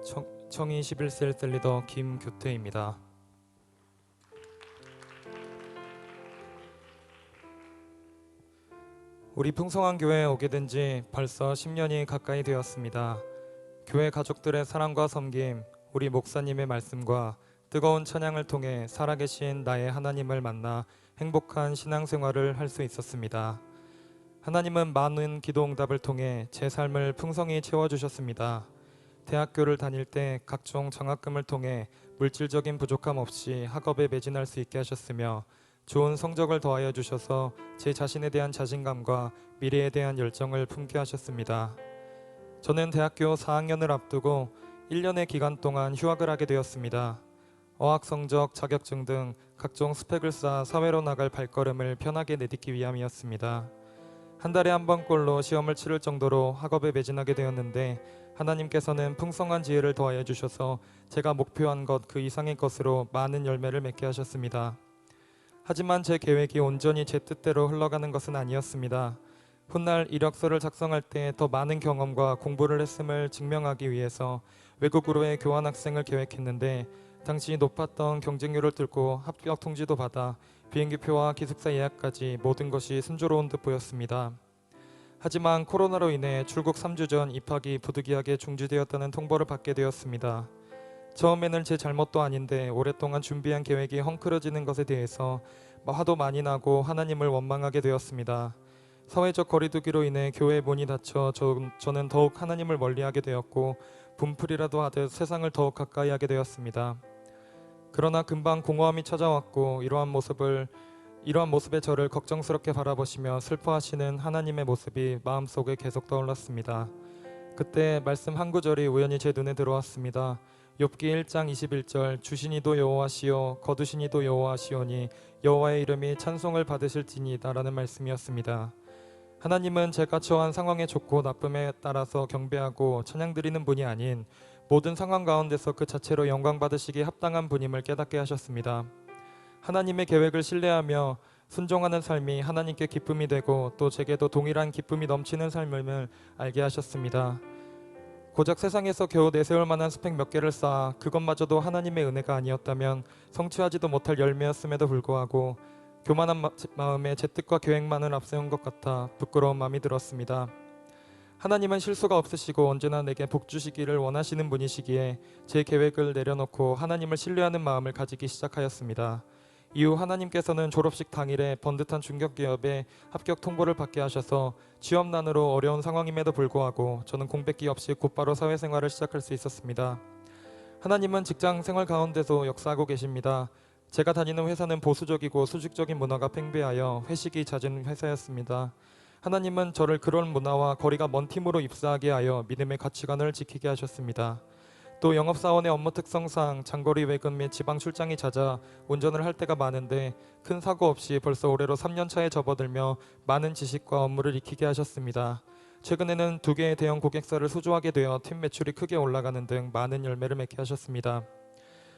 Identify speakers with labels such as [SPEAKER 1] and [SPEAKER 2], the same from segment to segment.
[SPEAKER 1] 청이 11셀 셀리더 김규태입니다. 우리 풍성한 교회에 오게 된 지 벌써 10년이 가까이 되었습니다. 교회 가족들의 사랑과 섬김, 우리 목사님의 말씀과 뜨거운 찬양을 통해 살아계신 나의 하나님을 만나 행복한 신앙생활을 할 수 있었습니다. 하나님은 많은 기도응답을 통해 제 삶을 풍성히 채워주셨습니다. 대학교를 다닐 때 각종 장학금을 통해 물질적인 부족함 없이 학업에 매진할 수 있게 하셨으며 좋은 성적을 더하여 주셔서 제 자신에 대한 자신감과 미래에 대한 열정을 품게 하셨습니다. 저는 대학교 4학년을 앞두고 1년의 기간 동안 휴학을 하게 되었습니다. 어학 성적, 자격증 등 각종 스펙을 쌓아 사회로 나갈 발걸음을 편하게 내딛기 위함이었습니다. 한 달에 한 번꼴로 시험을 치를 정도로 학업에 매진하게 되었는데 하나님께서는 풍성한 지혜를 더하여 주셔서 제가 목표한 것 그 이상의 것으로 많은 열매를 맺게 하셨습니다. 하지만 제 계획이 온전히 제 뜻대로 흘러가는 것은 아니었습니다. 훗날 이력서를 작성할 때 더 많은 경험과 공부를 했음을 증명하기 위해서 외국으로의 교환학생을 계획했는데 당시 높았던 경쟁률을 뚫고 합격 통지도 받아 비행기표와 기숙사 예약까지 모든 것이 순조로운 듯 보였습니다. 하지만 코로나로 인해 출국 3주 전 입학이 부득이하게 중지되었다는 통보를 받게 되었습니다. 처음에는 제 잘못도 아닌데 오랫동안 준비한 계획이 헝클어지는 것에 대해서 화도 많이 나고 하나님을 원망하게 되었습니다. 사회적 거리두기로 인해 교회의 문이 닫혀 저는 더욱 하나님을 멀리하게 되었고 분풀이라도 하듯 세상을 더욱 가까이 하게 되었습니다. 그러나 금방 공허함이 찾아왔고 이러한 모습에 저를 걱정스럽게 바라보시며 슬퍼하시는 하나님의 모습이 마음속에 계속 떠올랐습니다. 그때 말씀 한 구절이 우연히 제 눈에 들어왔습니다. 욥기 1장 21절 주시니도 여호와시요 거두시니도 여호와시오니 여호와의 이름이 찬송을 받으실지니이다 라는 말씀이었습니다. 하나님은 제가 처한 상황의 좋고 나쁨에 따라서 경배하고 찬양드리는 분이 아닌 모든 상황 가운데서 그 자체로 영광 받으시기에 합당한 분임을 깨닫게 하셨습니다. 하나님의 계획을 신뢰하며 순종하는 삶이 하나님께 기쁨이 되고 또 제게도 동일한 기쁨이 넘치는 삶을 알게 하셨습니다. 고작 세상에서 겨우 내세울 만한 스펙 몇 개를 쌓아 그것마저도 하나님의 은혜가 아니었다면 성취하지도 못할 열매였음에도 불구하고 교만한 마음에 제 뜻과 계획만을 앞세운 것 같아 부끄러운 마음이 들었습니다. 하나님은 실수가 없으시고 언제나 내게 복 주시기를 원하시는 분이시기에 제 계획을 내려놓고 하나님을 신뢰하는 마음을 가지기 시작하였습니다. 이후 하나님께서는 졸업식 당일에 번듯한 중견기업에 합격 통보를 받게 하셔서 취업난으로 어려운 상황임에도 불구하고 저는 공백기 없이 곧바로 사회생활을 시작할 수 있었습니다. 하나님은 직장 생활 가운데서 역사하고 계십니다. 제가 다니는 회사는 보수적이고 수직적인 문화가 팽배하여 회식이 잦은 회사였습니다. 하나님은 저를 그런 문화와 거리가 먼 팀으로 입사하게 하여 믿음의 가치관을 지키게 하셨습니다. 또 영업사원의 업무 특성상 장거리 외근 및 지방 출장이 잦아 운전을 할 때가 많은데 큰 사고 없이 벌써 올해로 3년 차에 접어들며 많은 지식과 업무를 익히게 하셨습니다. 최근에는 2개의 대형 고객사를 수주하게 되어 팀 매출이 크게 올라가는 등 많은 열매를 맺게 하셨습니다.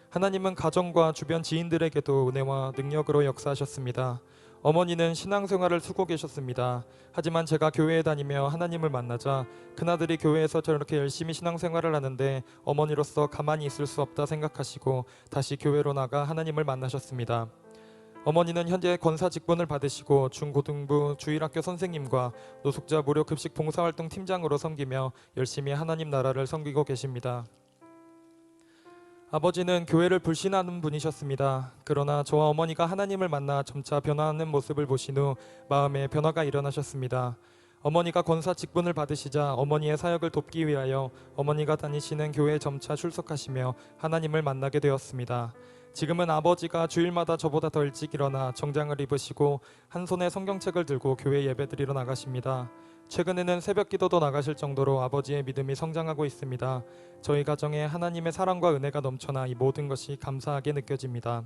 [SPEAKER 1] 하나님은 가정과 주변 지인들에게도 은혜와 능력으로 역사하셨습니다. 어머니는 신앙생활을 쓰고 계셨습니다. 하지만 제가 교회에 다니며 하나님을 만나자 그나들이 교회에서 저렇게 열심히 신앙생활을 하는데 어머니로서 가만히 있을 수 없다 생각하시고 다시 교회로 나가 하나님을 만나셨습니다. 어머니는 현재 권사 직분을 받으시고 중고등부 주일학교 선생님과 노숙자 무료 급식 봉사활동 팀장으로 섬기며 열심히 하나님 나라를 섬기고 계십니다. 아버지는 교회를 불신하는 분이셨습니다. 그러나 저와 어머니가 하나님을 만나 점차 변화하는 모습을 보신 후 마음에 변화가 일어나셨습니다. 어머니가 권사 직분을 받으시자 어머니의 사역을 돕기 위하여 어머니가 다니시는 교회에 점차 출석하시며 하나님을 만나게 되었습니다. 지금은 아버지가 주일마다 저보다 더 일찍 일어나 정장을 입으시고 한 손에 성경책을 들고 교회 예배드리러 나가십니다. 최근에는 새벽 기도도 나가실 정도로 아버지의 믿음이 성장하고 있습니다. 저희 가정에 하나님의 사랑과 은혜가 넘쳐나 이 모든 것이 감사하게 느껴집니다.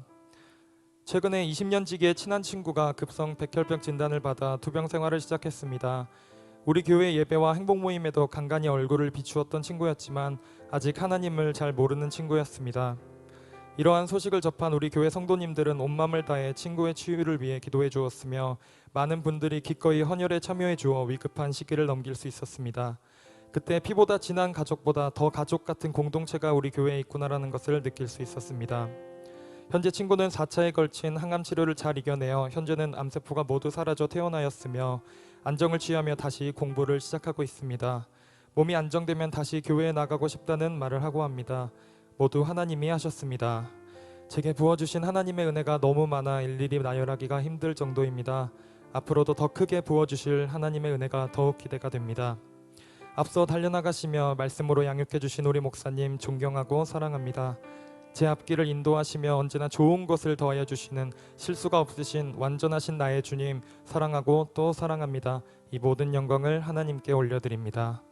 [SPEAKER 1] 최근에 20년 지기의 친한 친구가 급성 백혈병 진단을 받아 투병 생활을 시작했습니다. 우리 교회 예배와 행복 모임에도 간간히 얼굴을 비추었던 친구였지만 아직 하나님을 잘 모르는 친구였습니다. 이러한 소식을 접한 우리 교회 성도님들은 온 마음을 다해 친구의 치유를 위해 기도해 주었으며 많은 분들이 기꺼이 헌혈에 참여해 주어 위급한 시기를 넘길 수 있었습니다. 그때 피보다 진한 가족보다 더 가족 같은 공동체가 우리 교회에 있구나라는 것을 느낄 수 있었습니다. 현재 친구는 4차에 걸친 항암 치료를 잘 이겨내어 현재는 암세포가 모두 사라져 퇴원하였으며 안정을 취하며 다시 공부를 시작하고 있습니다. 몸이 안정되면 다시 교회에 나가고 싶다는 말을 하고 합니다. 모두 하나님이 하셨습니다. 제게 부어주신 하나님의 은혜가 너무 많아 일일이 나열하기가 힘들 정도입니다. 앞으로도 더 크게 부어주실 하나님의 은혜가 더욱 기대가 됩니다. 앞서 달려나가시며 말씀으로 양육해 주신 우리 목사님 존경하고 사랑합니다. 제 앞길을 인도하시며 언제나 좋은 것을 더하여 주시는 실수가 없으신 완전하신 나의 주님 사랑하고 또 사랑합니다. 이 모든 영광을 하나님께 올려드립니다.